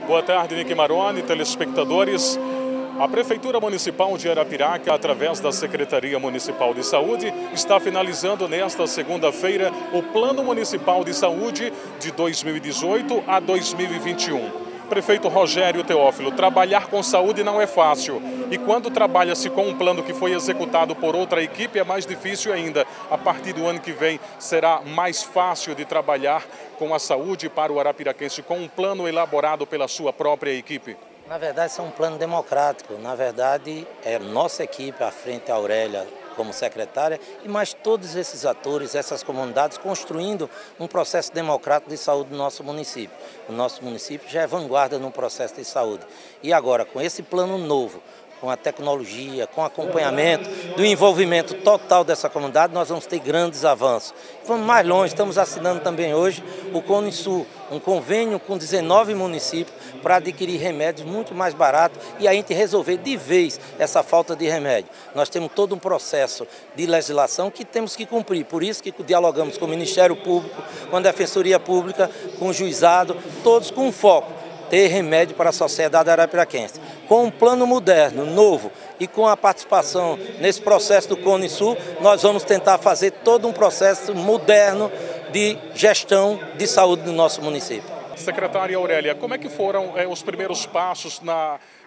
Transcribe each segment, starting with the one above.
Boa tarde, Nick Maroni, telespectadores. A Prefeitura Municipal de Arapiraca, através da Secretaria Municipal de Saúde, está finalizando nesta segunda-feira o Plano Municipal de Saúde de 2018 a 2021. Prefeito Rogério Teófilo, trabalhar com saúde não é fácil. E quando trabalha-se com um plano que foi executado por outra equipe, é mais difícil ainda. A partir do ano que vem, será mais fácil de trabalhar com a saúde para o arapiraquense, com um plano elaborado pela sua própria equipe? Na verdade, isso é um plano democrático. Na verdade, é nossa equipe, à frente a Aurélia como secretária, e mais todos esses atores, essas comunidades, construindo um processo democrático de saúde no nosso município. O nosso município já é vanguarda no processo de saúde. E agora, com esse plano novo, com a tecnologia, com acompanhamento, do envolvimento total dessa comunidade, nós vamos ter grandes avanços. Vamos mais longe, estamos assinando também hoje o CONISUL, um convênio com 19 municípios para adquirir remédios muito mais baratos e a gente resolver de vez essa falta de remédio. Nós temos todo um processo de legislação que temos que cumprir, por isso que dialogamos com o Ministério Público, com a Defensoria Pública, com o Juizado, todos com foco. Ter remédio para a sociedade arapiraquense. Com um plano moderno, novo, e com a participação nesse processo do CONISUL, nós vamos tentar fazer todo um processo moderno de gestão de saúde no nosso município. Secretária Aurélia, como é que foram os primeiros passos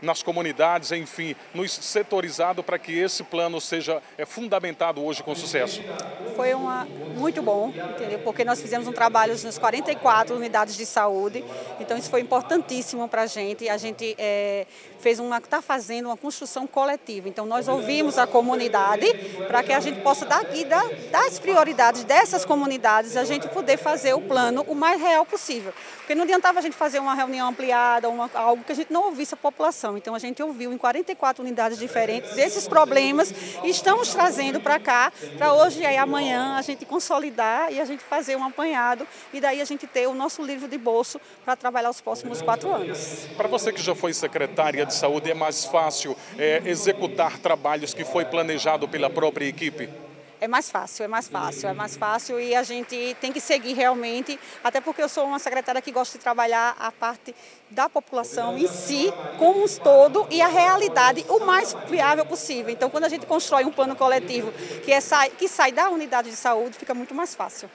nas comunidades, enfim, nos setorizado para que esse plano seja fundamentado hoje com sucesso? Foi muito bom, entendeu? Porque nós fizemos um trabalho nas 44 unidades de saúde, então isso foi importantíssimo para a gente está fazendo uma construção coletiva, então nós ouvimos a comunidade para que a gente possa daqui das prioridades dessas comunidades, a gente poder fazer o plano o mais real possível, porque não adiantava a gente fazer uma reunião ampliada, algo que a gente não ouvisse a população. Então a gente ouviu em 44 unidades diferentes esses problemas e estamos trazendo para cá, para hoje e amanhã a gente consolidar e a gente fazer um apanhado e daí a gente ter o nosso livro de bolso para trabalhar os próximos 4 anos. Para você que já foi secretária de saúde, é mais fácil executar trabalhos que foi planejado pela própria equipe? É mais fácil e a gente tem que seguir realmente, até porque eu sou uma secretária que gosta de trabalhar a parte da população em si, como um todo, e a realidade o mais viável possível. Então, quando a gente constrói um plano coletivo que sai da unidade de saúde, fica muito mais fácil.